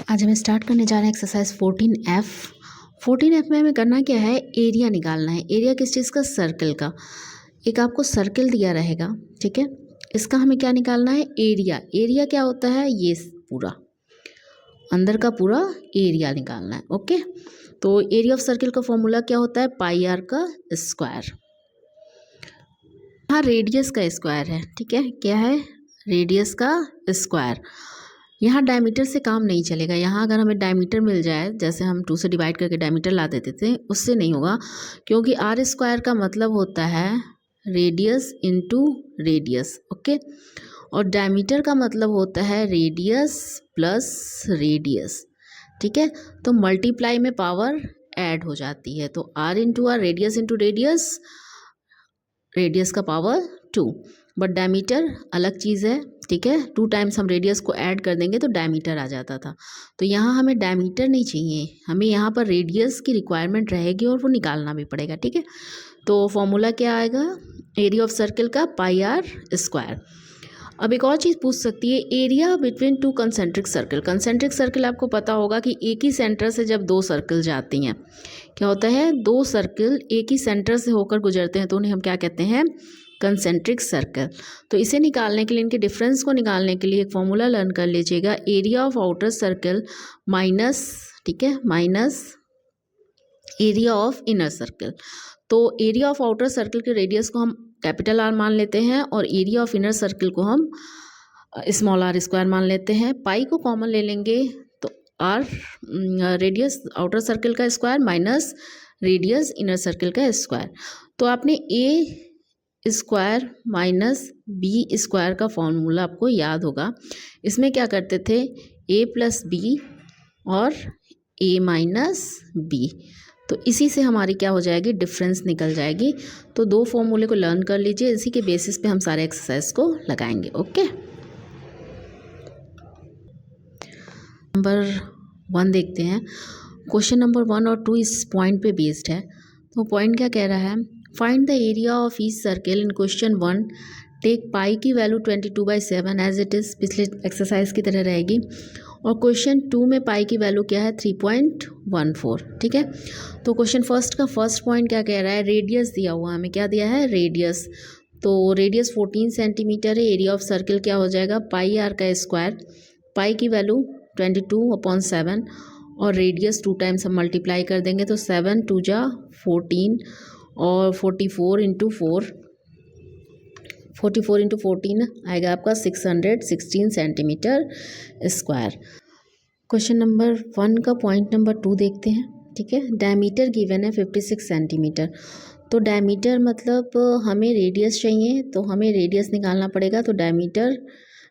आज हमें स्टार्ट करने जा रहे हैं एक्सरसाइज 14F। 14F में हमें करना क्या है, एरिया निकालना है। एरिया किस चीज़ का, सर्कल का। एक आपको सर्कल दिया रहेगा, ठीक है। इसका हमें क्या निकालना है, एरिया। एरिया क्या होता है, ये पूरा अंदर का पूरा एरिया निकालना है। ओके, तो एरिया ऑफ सर्कल का फॉर्मूला क्या होता है, पाई आर का स्क्वायर। हाँ, रेडियस का स्क्वायर है, ठीक है। क्या है, रेडियस का स्क्वायर। यहाँ डायमीटर से काम नहीं चलेगा। यहाँ अगर हमें डायमीटर मिल जाए, जैसे हम 2 से डिवाइड करके डायमीटर ला देते थे, उससे नहीं होगा, क्योंकि आर स्क्वायर का मतलब होता है रेडियस इंटू रेडियस। ओके, और डायमीटर का मतलब होता है रेडियस प्लस रेडियस, ठीक है। तो मल्टीप्लाई में पावर ऐड हो जाती है, तो R into R, radius into radius, radius का पावर 2, बट डायमीटर अलग चीज़ है, ठीक है। 2 टाइम्स हम रेडियस को ऐड कर देंगे तो डायमीटर आ जाता था। तो यहाँ हमें डायमीटर नहीं चाहिए, हमें यहाँ पर रेडियस की रिक्वायरमेंट रहेगी और वो निकालना भी पड़ेगा, ठीक है। तो फॉर्मूला क्या आएगा, एरिया ऑफ सर्कल का पाई आर स्क्वायर। अब एक और चीज़ पूछ सकती है, area between 2 concentric circle. Concentric circle आपको पता होगा कि एक ही सेंटर से जब 2 सर्कल जाती हैं, क्या होता है, 2 सर्कल एक ही सेंटर से होकर गुजरते हैं तो उन्हें हम क्या कहते हैं, कंसेंट्रिक सर्कल। तो इसे निकालने के लिए, इनके डिफरेंस को निकालने के लिए एक फॉर्मूला लर्न कर लीजिएगा, area of outer circle minus, ठीक है, minus area of inner circle. तो एरिया ऑफ आउटर सर्कल के रेडियस को हम कैपिटल आर मान लेते हैं और एरिया ऑफ इनर सर्कल को हम स्मॉल आर स्क्वायर मान लेते हैं। पाई को कॉमन ले लेंगे तो आर रेडियस आउटर सर्कल का square minus radius inner circle का स्क्वायर। तो आपने ए स्क्वायर माइनस बी स्क्वायर का फॉर्मूला आपको याद होगा। इसमें क्या करते थे, ए प्लस बी और ए माइनस बी, तो इसी से हमारी क्या हो जाएगी, डिफरेंस निकल जाएगी। तो 2 फॉर्मूले को लर्न कर लीजिए, इसी के बेसिस पे हम सारे एक्सरसाइज को लगाएंगे। ओके, नंबर 1 देखते हैं। क्वेश्चन नंबर 1 और 2 इस पॉइंट पे बेस्ड है। तो पॉइंट क्या कह रहा है, find the area of each circle in question 1, take pi की वैल्यू 22/7 एज इट इज़, पिछले एक्सरसाइज की तरह रहेगी। और क्वेश्चन 2 में पाई की वैल्यू क्या है, 3.14, ठीक है। तो क्वेश्चन फर्स्ट का फर्स्ट पॉइंट क्या कह रहा है, रेडियस दिया हुआ, हमें क्या दिया है, रेडियस। तो रेडियस 14 सेंटीमीटर है, एरिया ऑफ सर्कल क्या हो जाएगा, पाई आर का स्क्वायर। पाई की वैल्यू 22/7 और रेडियस 2 टाइम्स हम मल्टीप्लाई कर देंगे तो 7 2 जा 14 और 44 इंटू 14 आएगा आपका 616 सेंटीमीटर स्क्वायर। क्वेश्चन नंबर 1 का पॉइंट नंबर 2 देखते हैं, ठीक है। डायमीटर गिवन है 56 सेंटीमीटर। तो डायमीटर मतलब हमें रेडियस चाहिए, तो हमें रेडियस निकालना पड़ेगा। तो डायमीटर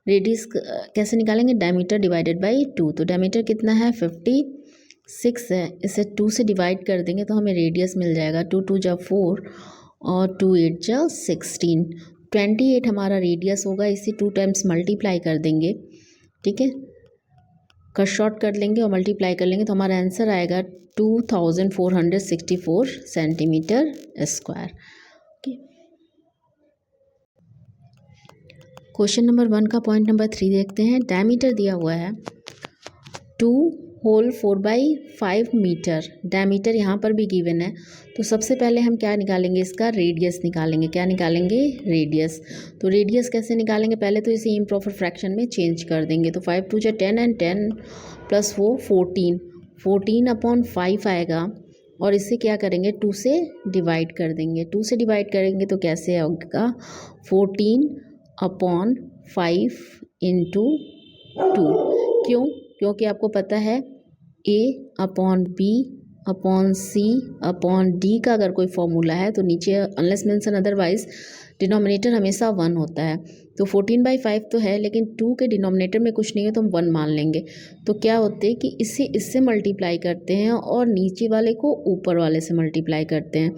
रेडियस कैसे निकालेंगे, डायमीटर डिवाइडेड बाई 2। तो डायमीटर कितना है, 56 है, इसे 2 से डिवाइड कर देंगे तो हमें रेडियस मिल जाएगा। 2 2 जा 4 और 2 8 जा 16, 28 हमारा रेडियस होगा। इसे 2 टाइम्स मल्टीप्लाई कर देंगे, ठीक है, कट शॉर्ट कर लेंगे और मल्टीप्लाई कर लेंगे तो हमारा आंसर आएगा 2464 centimetre square. Okay, question number 1 का पॉइंट नंबर 3 देखते हैं। डायमीटर दिया हुआ है 2 होल 4/5 मीटर। डायमीटर यहाँ पर भी गिवन है, तो सबसे पहले हम क्या निकालेंगे, इसका रेडियस निकालेंगे। क्या निकालेंगे, रेडियस। तो रेडियस कैसे निकालेंगे, पहले तो इसे इम्प्रॉपर फ्रैक्शन में चेंज कर देंगे। तो 5 2 जा 10 एंड 10 प्लस 4 14/5 आएगा और इसे क्या करेंगे, 2 से डिवाइड कर देंगे। 2 से डिवाइड करेंगे तो कैसे होगा, 14/5 इंटू 2। क्यों, क्योंकि आपको पता है A/B/C/D का अगर कोई फॉर्मूला है तो नीचे अनलेस मेंशन अदरवाइज डिनोमिनेटर हमेशा 1 होता है। तो 14/5 तो है, लेकिन 2 के डिनोमिनेटर में कुछ नहीं है तो हम 1 मान लेंगे। तो क्या होते हैं कि इससे मल्टीप्लाई करते हैं और नीचे वाले को ऊपर वाले से मल्टीप्लाई करते हैं।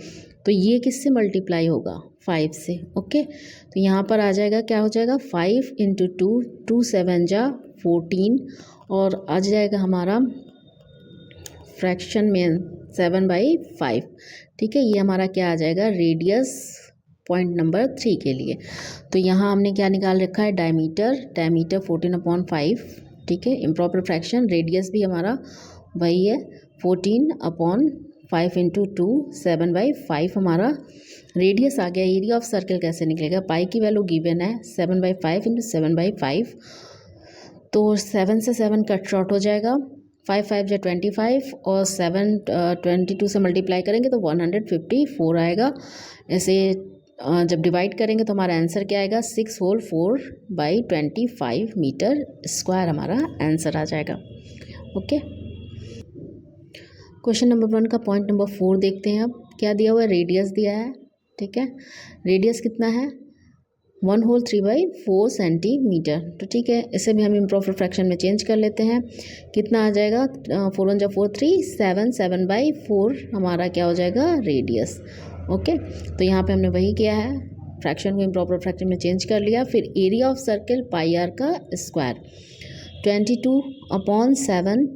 तो ये किससे मल्टीप्लाई होगा, 5 से। ओके, तो यहाँ पर आ जाएगा, क्या हो जाएगा, 5 इंटू 2, 2 7 जा 14 और आ जाएगा हमारा फ्रैक्शन में 7/5, ठीक है। ये हमारा क्या आ जाएगा, रेडियस पॉइंट नंबर 3 के लिए। तो यहाँ हमने क्या निकाल रखा है, डायमीटर 14/5 ठीक है। इम्प्रॉपर फ्रैक्शन रेडियस भी हमारा वही है 14/5 × 2 7/5 हमारा रेडियस आ गया। एरिया ऑफ सर्कल कैसे निकलेगा, पाई की वैल्यू गिवन है 7/5 × 7/5, तो 7 से 7 कट शॉर्ट हो जाएगा, 5 5 या 25 और 7 22 से मल्टीप्लाई करेंगे तो 154 आएगा। ऐसे जब डिवाइड करेंगे तो हमारा आंसर क्या आएगा 6 होल 4/25 मीटर स्क्वायर हमारा आंसर आ जाएगा। ओके, क्वेश्चन नंबर 1 का पॉइंट नंबर 4 देखते हैं। अब क्या दिया हुआ है, रेडियस दिया है, ठीक है। रेडियस कितना है 1 होल 3/4 सेंटीमीटर, तो ठीक है, इसे भी हम इम्प्रॉपर फ्रैक्शन में चेंज कर लेते हैं। कितना आ जाएगा 4 1 4 3 7 7/4 हमारा क्या हो जाएगा रेडियस। ओके, तो यहाँ पे हमने वही किया है, फ्रैक्शन को इम्प्रॉपर फ्रैक्शन में चेंज कर लिया। फिर area of circle pi R का स्क्वायर 22/7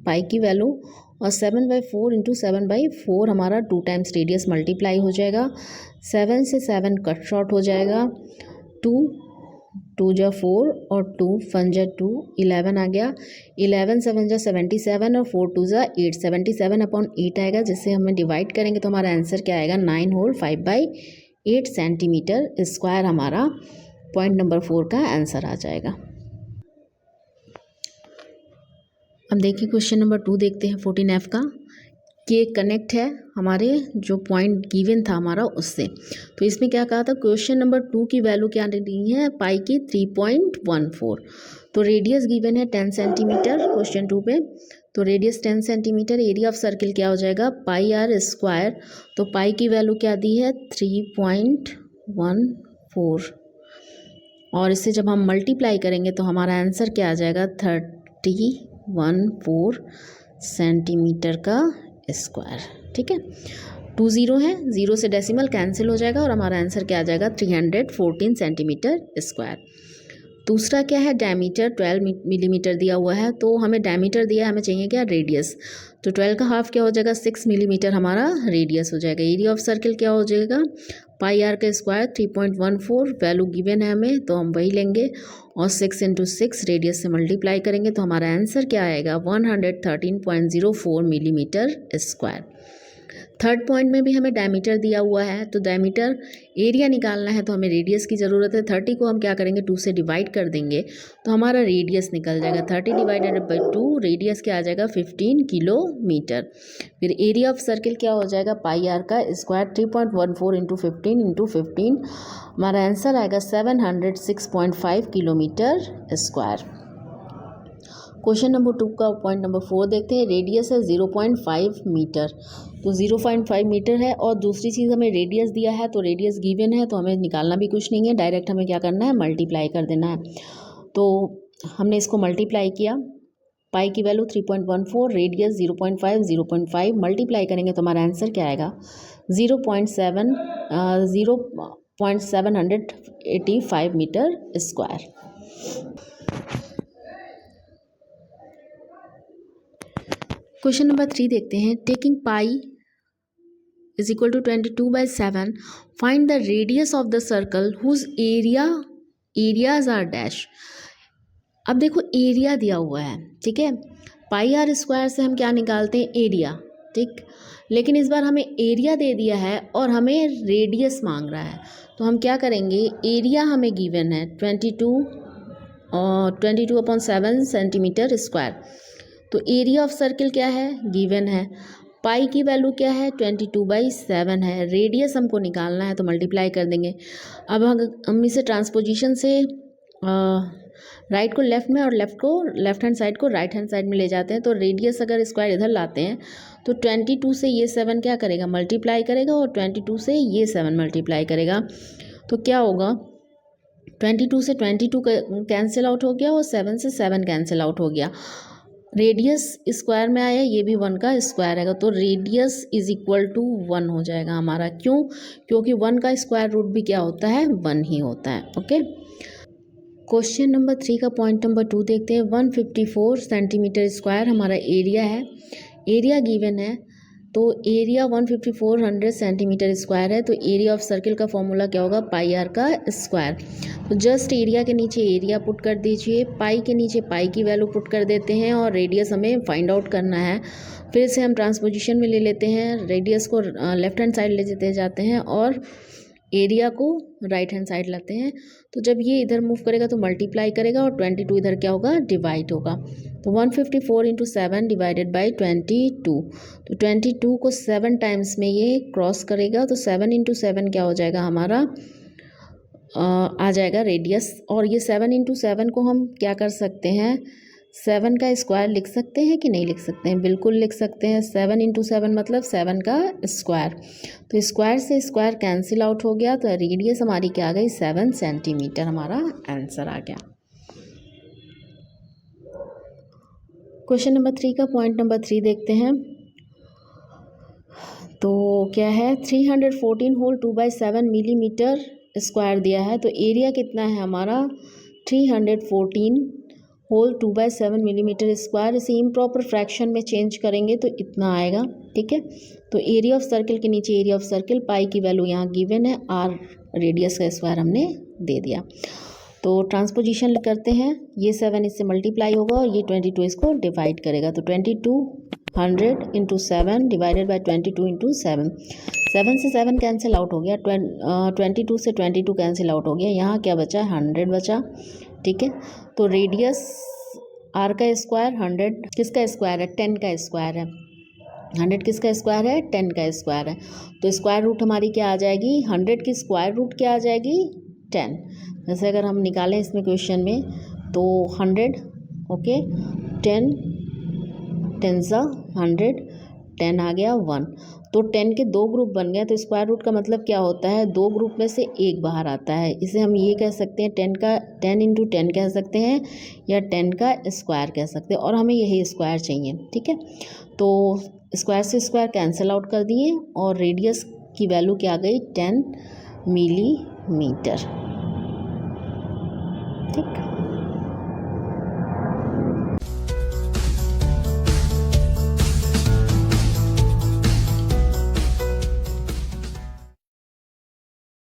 पाई की वैल्यू और 7/4 × 7/4 हमारा 2 टाइम्स रेडियस मल्टीप्लाई हो जाएगा। 7 से 7 कट शॉर्ट हो जाएगा, 2 2 जा 4 और 2 1 जा 2 11 आ गया। 11 7 जा 77 और 4 2 जा 8 77/8 आएगा, जिससे हमें डिवाइड करेंगे तो हमारा आंसर क्या आएगा 9 होल 5/8 सेंटीमीटर स्क्वायर हमारा पॉइंट नंबर 4 का आंसर आ जाएगा। अब देखिए क्वेश्चन नंबर 2 देखते हैं 14F का, कि कनेक्ट है हमारे जो पॉइंट गिवन था हमारा उससे। तो इसमें क्या कहा था, क्वेश्चन नंबर 2 की वैल्यू क्या दी है पाई की 3.14, तो रेडियस गिवन है 10 सेंटीमीटर क्वेश्चन 2 पे, तो radius 10 centimetre, area of circle क्या हो जाएगा पाई आर स्क्वायर, तो पाई की वैल्यू क्या दी है 3.14, और इससे जब हम मल्टीप्लाई करेंगे तो हमारा आंसर क्या आ जाएगा 3014 सेंटीमीटर का स्क्वायर। ठीक है, 2 0 है, 0 से डेसिमल कैंसिल हो जाएगा और हमारा आंसर क्या आ जाएगा 314 सेंटीमीटर स्क्वायर। दूसरा क्या है, डायमीटर 12 मिलीमीटर दिया हुआ है, तो हमें डायमीटर दिया है, हमें चाहिए क्या रेडियस, तो 12 का हाफ क्या हो जाएगा 6 मिलीमीटर हमारा रेडियस हो जाएगा। एरिया ऑफ सर्किल क्या हो जाएगा पाई आर का स्क्वायर 3.14, वैल्यू गिवन है हमें तो हम वही लेंगे और 6 × 6 रेडियस से मल्टीप्लाई करेंगे तो हमारा आंसर क्या आएगा 113.04 मिलीमीटर स्क्वायर। थर्ड पॉइंट में भी हमें डायमीटर दिया हुआ है, तो डायमीटर एरिया निकालना है तो हमें रेडियस की ज़रूरत है। 30 को हम क्या करेंगे 2 से डिवाइड कर देंगे तो हमारा रेडियस निकल जाएगा 30 डिवाइडेड बाई 2, रेडियस क्या आ जाएगा 15 किलोमीटर। फिर एरिया ऑफ सर्किल क्या हो जाएगा पाई आर का स्क्वायर 3.14 × 15 × 15 हमारा आंसर आएगा 706.5 किलोमीटर स्क्वायर। क्वेश्चन नंबर 2 का पॉइंट नंबर 4 देखते हैं। रेडियस है 0.5 मीटर, तो 0.5 मीटर है और दूसरी चीज़ हमें रेडियस दिया है, तो रेडियस गिवन है तो हमें निकालना भी कुछ नहीं है, डायरेक्ट हमें क्या करना है मल्टीप्लाई कर देना है। तो हमने इसको मल्टीप्लाई किया, पाई की वैल्यू 3.14, रेडियस 0.5 मल्टीप्लाई करेंगे तो हमारा आंसर क्या आएगा 0.785 मीटर स्क्वायर। क्वेश्चन नंबर 3 देखते हैं। Taking pi is equal to 22/7 find the radius of the circle whose areas are dash. अब देखो एरिया दिया हुआ है, ठीक है, पाई आर स्क्वायर से हम क्या निकालते हैं एरिया, ठीक, लेकिन इस बार हमें एरिया दे दिया है और हमें रेडियस मांग रहा है, तो हम क्या करेंगे एरिया हमें गिवन है 22/7 सेंटीमीटर स्क्वायर, तो एरिया ऑफ सर्किल क्या है गिवन है, पाई की वैल्यू क्या है 22/7 है, रेडियस हमको निकालना है तो मल्टीप्लाई कर देंगे। अब हम इसे ट्रांसपोजिशन से राइट को लेफ़्ट में और लेफ्ट हैंड साइड को राइट हैंड साइड में ले जाते हैं, तो रेडियस अगर स्क्वायर इधर लाते हैं तो 22 से ये 7 क्या करेगा मल्टीप्लाई करेगा और 22 से ये 7 मल्टीप्लाई करेगा, तो क्या होगा 22 से 22 कैंसिल आउट हो गया और 7 से 7 कैंसिल आउट हो गया। रेडियस स्क्वायर में आया, ये भी 1 का स्क्वायर आएगा, तो रेडियस इज इक्वल टू 1 हो जाएगा हमारा। क्यों? क्योंकि 1 का स्क्वायर रूट भी क्या होता है 1 ही होता है। ओके, क्वेश्चन नंबर 3 का पॉइंट नंबर 2 देखते हैं। 154 सेंटीमीटर स्क्वायर हमारा एरिया है, एरिया गिवन है तो एरिया 15400 सेंटीमीटर स्क्वायर है, तो एरिया ऑफ सर्किल का फॉर्मूला क्या होगा, पाई आर का स्क्वायर। तो जस्ट एरिया के नीचे एरिया पुट कर दीजिए, पाई के नीचे पाई की वैल्यू पुट कर देते हैं और रेडियस हमें फाइंड आउट करना है। फिर से हम ट्रांसपोजिशन में ले लेते हैं, रेडियस को लेफ्ट हैंड साइड ले लेते जाते हैं और एरिया को राइट हैंड साइड लाते हैं। तो जब ये इधर मूव करेगा तो मल्टीप्लाई करेगा और 22 इधर क्या होगा, डिवाइड होगा। तो 154 इंटू 7 डिवाइडेड बाई 22। तो 22 को 7 टाइम्स में ये क्रॉस करेगा, तो 7 इंटू 7 क्या हो जाएगा हमारा, आ जाएगा रेडियस। और ये 7 इंटू 7 को हम क्या कर सकते हैं, 7 का स्क्वायर लिख सकते हैं कि नहीं लिख सकते हैं, बिल्कुल लिख सकते हैं। 7 इंटू 7 मतलब 7 का स्क्वायर। तो स्क्वायर से स्क्वायर कैंसिल आउट हो गया, तो रेडियस हमारी क्या आ गई, 7 सेंटीमीटर हमारा आंसर आ गया। क्वेश्चन नंबर 3 का पॉइंट नंबर 3 देखते हैं। तो क्या है, 314 होल 2/7 मिलीमीटर स्क्वायर दिया है। तो एरिया कितना है हमारा, 314 होल 2/7 मिलीमीटर स्क्वायर। इसे इम्प्रॉपर फ्रैक्शन में चेंज करेंगे तो इतना आएगा, ठीक है। तो एरिया ऑफ सर्किल के नीचे एरिया ऑफ सर्किल, पाई की वैल्यू यहाँ गिवन है, आर रेडियस का स्क्वायर हमने दे दिया। तो ट्रांसपोजिशन करते हैं, ये 7 इससे मल्टीप्लाई होगा और ये 22 इसको डिवाइड करेगा। तो 2200 इंटू 7 डिवाइडेड बाई 22 इंटू 7। 7 से 7 कैंसिल आउट हो गया, 22 से 22 कैंसिल आउट हो गया, यहाँ क्या बचा, 100 बचा, ठीक है। तो रेडियस आर का स्क्वायर 100 किसका स्क्वायर है, 10 का स्क्वायर है। 100 किसका स्क्वायर है, 10 का स्क्वायर है। तो स्क्वायर रूट हमारी क्या आ जाएगी, 100 की स्क्वायर रूट क्या आ जाएगी, 10। जैसे अगर हम निकालें इसमें क्वेश्चन में, तो 100 ओके, 10 सा 100, 10 आ गया 1। तो 10 के 2 ग्रुप बन गए, तो स्क्वायर रूट का मतलब क्या होता है, 2 ग्रुप में से एक बाहर आता है। इसे हम ये कह सकते हैं 10 इंटू 10 कह सकते हैं, या 10 का स्क्वायर कह सकते हैं, और हमें यही स्क्वायर चाहिए, ठीक है। तो स्क्वायर से स्क्वायर कैंसिल आउट कर दिए और रेडियस की वैल्यू क्या आ गई, 10 मिलीमीटर, ठीक।